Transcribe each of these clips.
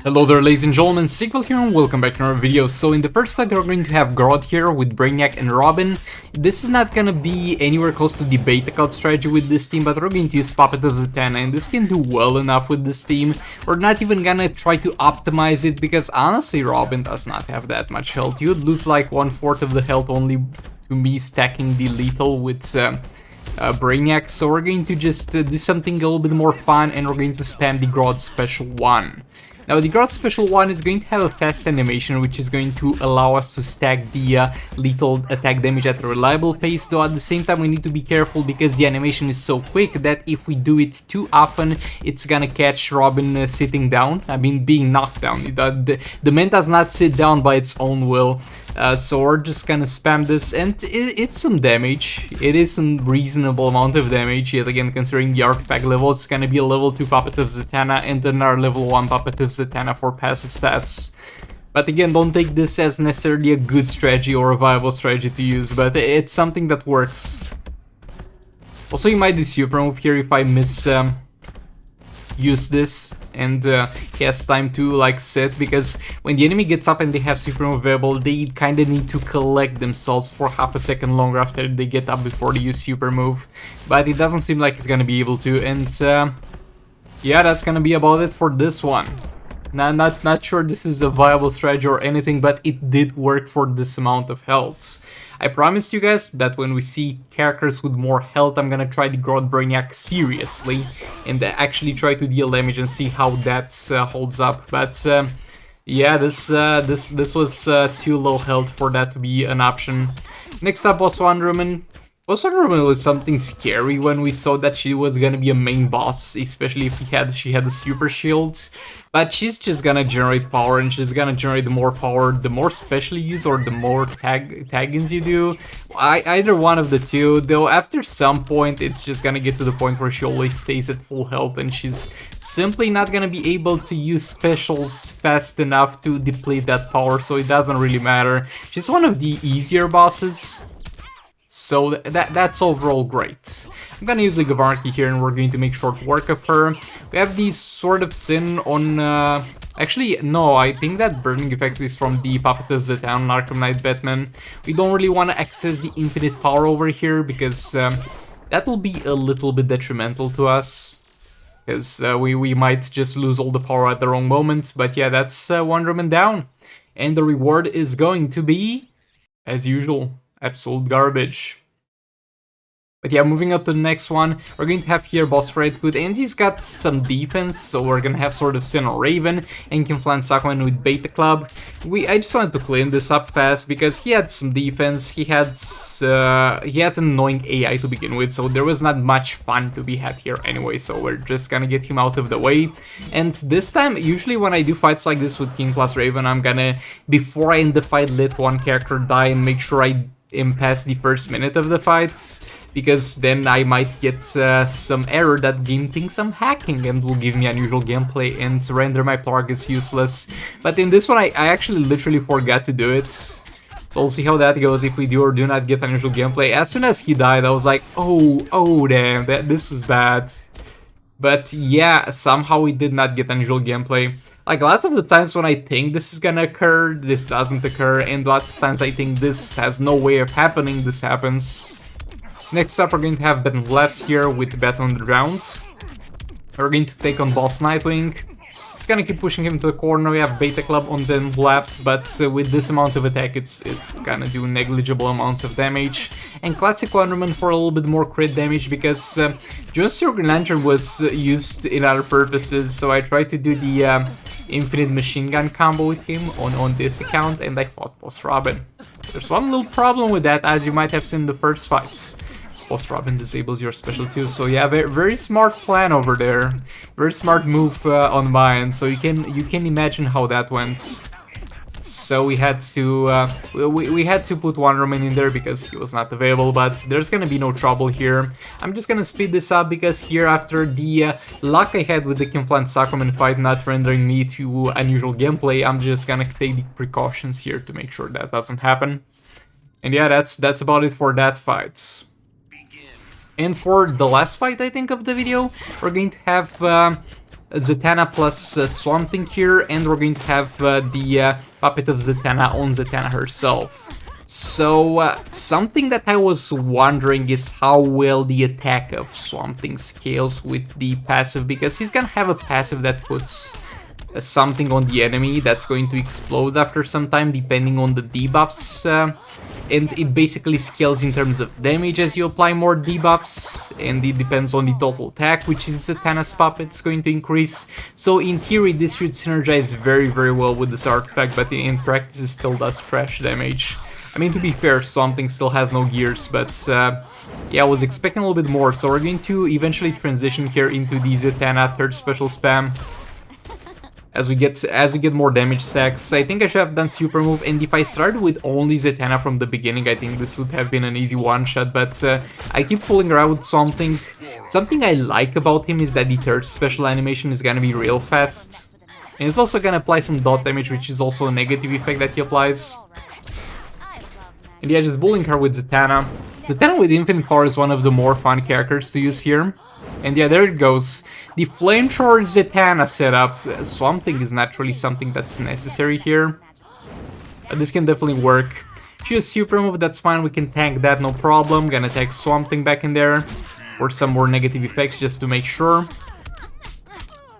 Hello there, ladies and gentlemen, Sigval here and welcome back to another video. So in the first fight we're going to have Grodd here with Brainiac and Robin. This is not gonna be anywhere close to the beta club strategy with this team, but we're going to use Puppet of Zatanna, and this can do well enough with this team. We're not even gonna try to optimize it because honestly Robin does not have that much health. You would lose like 1/4 of the health only to me stacking the lethal with Brainiac, so we're going to just do something a little bit more fun and we're going to spam the Grodd Special 1. Now the Grodd Special 1 is going to have a fast animation which is going to allow us to stack the lethal attack damage at a reliable pace, though at the same time we need to be careful because the animation is so quick that if we do it too often it's gonna catch Robin sitting down, being knocked down. The man does not sit down by its own will. So we're just gonna spam this, and it's some damage. It is some reasonable amount of damage, yet again considering the artifact level. It's gonna be a level 2 Puppet of Zatanna and another level 1 Puppet of Zatanna for passive stats. But again, don't take this as necessarily a good strategy or a viable strategy to use, but it's something that works. Also, you might do super move here if I use this and he has time to like sit, because when the enemy gets up and they have super move available, they kind of need to collect themselves for half a second longer after they get up before they use super move, but it doesn't seem like he's gonna be able to. And yeah, that's gonna be about it for this one. Not sure this is a viable strategy or anything, but it did work for this amount of health. I promised you guys that when we see characters with more health, I'm gonna try the Grodd Brainiac seriously and actually try to deal damage and see how that holds up. But yeah, this was too low health for that to be an option. Next up, Boss Wonder Woman. Boss Wonder Woman was something scary when we saw that she was gonna be a main boss, especially if she had the super shields. But she's just gonna generate power, and she's gonna generate more power the more special you use or the more tag-ins you do. Either one of the two, though after some point it's just gonna get to the point where she always stays at full health and she's simply not gonna be able to use specials fast enough to deplete that power, so it doesn't really matter. She's one of the easier bosses, so that's overall great. I'm gonna use League of Anarchy here and we're going to make short work of her. We have the Sword of Sin on... actually, no, I think that burning effect is from the Puppet of Zatanna, Arkham Knight Batman. We don't really want to access the infinite power over here because that will be a little bit detrimental to us. Because we might just lose all the power at the wrong moment. But yeah, that's Wonder Woman down. And the reward is going to be, as usual, absolute garbage. But yeah, moving up to the next one, we're going to have here Boss Red Hood, and he's got some defense, so we're gonna have Sword of Sin on Raven, and can flank Aquaman with Beta Club. I just wanted to clean this up fast, because he had some defense, he has an annoying AI to begin with, so there was not much fun to be had here anyway, so we're just gonna get him out of the way. And this time, usually when I do fights like this with King plus Raven, I'm gonna, before I end the fight, let one character die and make sure I am past the first minute of the fights, because then I might get some error that game thinks I'm hacking and will give me unusual gameplay and render my targets useless. But in this one I actually literally forgot to do it, so we'll see how that goes if we do or do not get unusual gameplay. As soon as he died I was like, oh damn, this is bad. But yeah, somehow we did not get unusual gameplay. Like, lots of the times when I think this is gonna occur, this doesn't occur, and lots of times I think this has no way of happening, this happens. Next up, we're going to have Batman Lefts here with Batman on the ground. We're going to take on Boss Nightwing. It's gonna keep pushing him to the corner. We have Beta Club on the lefts, but with this amount of attack, it's gonna do negligible amounts of damage. And Classic Wonder Woman for a little bit more crit damage, because just your Green Lantern was used in other purposes, so I tried to do the Infinite Machine Gun combo with him on this account, and I fought Boss Robin. There's one little problem with that, as you might have seen in the first fights. Boss Robin disables your special too, so yeah, very smart plan over there. Very smart move on mine, so you can imagine how that went. So we had to we had to put Wonder Woman in there because he was not available, but there's gonna be no trouble here. I'm just gonna speed this up because here, after the luck I had with the Kim Flan Aquaman fight not rendering me to unusual gameplay, I'm just gonna take the precautions here to make sure that doesn't happen. And yeah, that's about it for that fight. And for the last fight, I think, of the video, we're going to have Zatanna plus Swamp Thing here, and we're going to have the puppet of Zatanna on Zatanna herself. So, something that I was wondering is how well the attack of Swamp Thing scales with the passive, because he's gonna have a passive that puts something on the enemy that's going to explode after some time, depending on the debuffs. And it basically scales in terms of damage as you apply more debuffs, and it depends on the total attack, which is Zatanna's puppet's going to increase. So in theory, this should synergize very, very well with this artifact, but in practice it still does trash damage. I mean, to be fair, Swamp Thing still has no gears, but yeah, I was expecting a little bit more. So we're going to eventually transition here into the Zatanna third special spam. As we get more damage stacks. I think I should have done super move, and if I started with only Zatanna from the beginning, I think this would have been an easy one-shot, but I keep fooling around with something. Something I like about him is that the third special animation is gonna be real fast, and it's also gonna apply some dot damage, which is also a negative effect that he applies. And yeah, just bullying her with Zatanna. Zatanna with infinite power is one of the more fun characters to use here. And yeah, there it goes. The Flamethrower Zatanna setup. Swamp Thing is naturally something that's necessary here. This can definitely work. She has super move, that's fine, we can tank that, no problem. Gonna tag Swamp Thing back in there. Or some more negative effects just to make sure.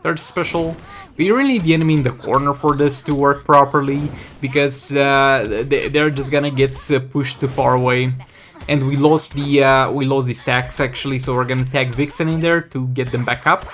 Third special. We really need the enemy in the corner for this to work properly, because they're just gonna get pushed too far away. And we lost the stacks actually, so we're gonna tag Vixen in there to get them back up.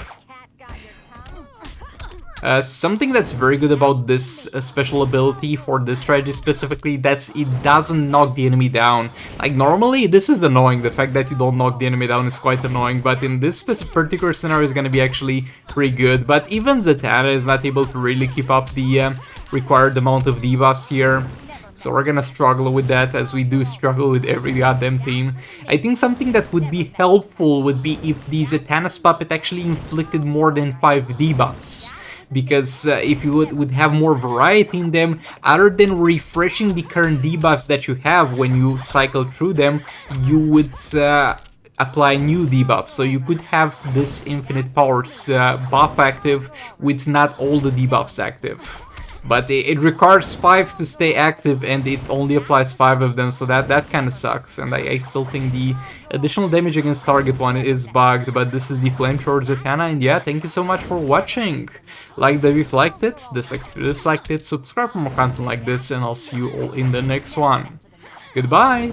Something that's very good about this special ability for this strategy specifically, that's it doesn't knock the enemy down. Like normally this is annoying, the fact that you don't knock the enemy down is quite annoying, but in this particular scenario is gonna be actually pretty good. But even Zatanna is not able to really keep up the required amount of debuffs here. So we're gonna struggle with that, as we do struggle with every goddamn team. I think something that would be helpful would be if the Zatanna's puppet actually inflicted more than 5 debuffs. Because if you would have more variety in them, other than refreshing the current debuffs that you have when you cycle through them, you would apply new debuffs. So you could have this infinite powers buff active with not all the debuffs active. But it requires 5 to stay active, and it only applies 5 of them, so that kind of sucks. And I still think the additional damage against target one is bugged, but this is the Flamethrower Zatanna, and yeah, thank you so much for watching. Like the video if you liked it, disliked it, subscribe for more content like this, and I'll see you all in the next one. Goodbye!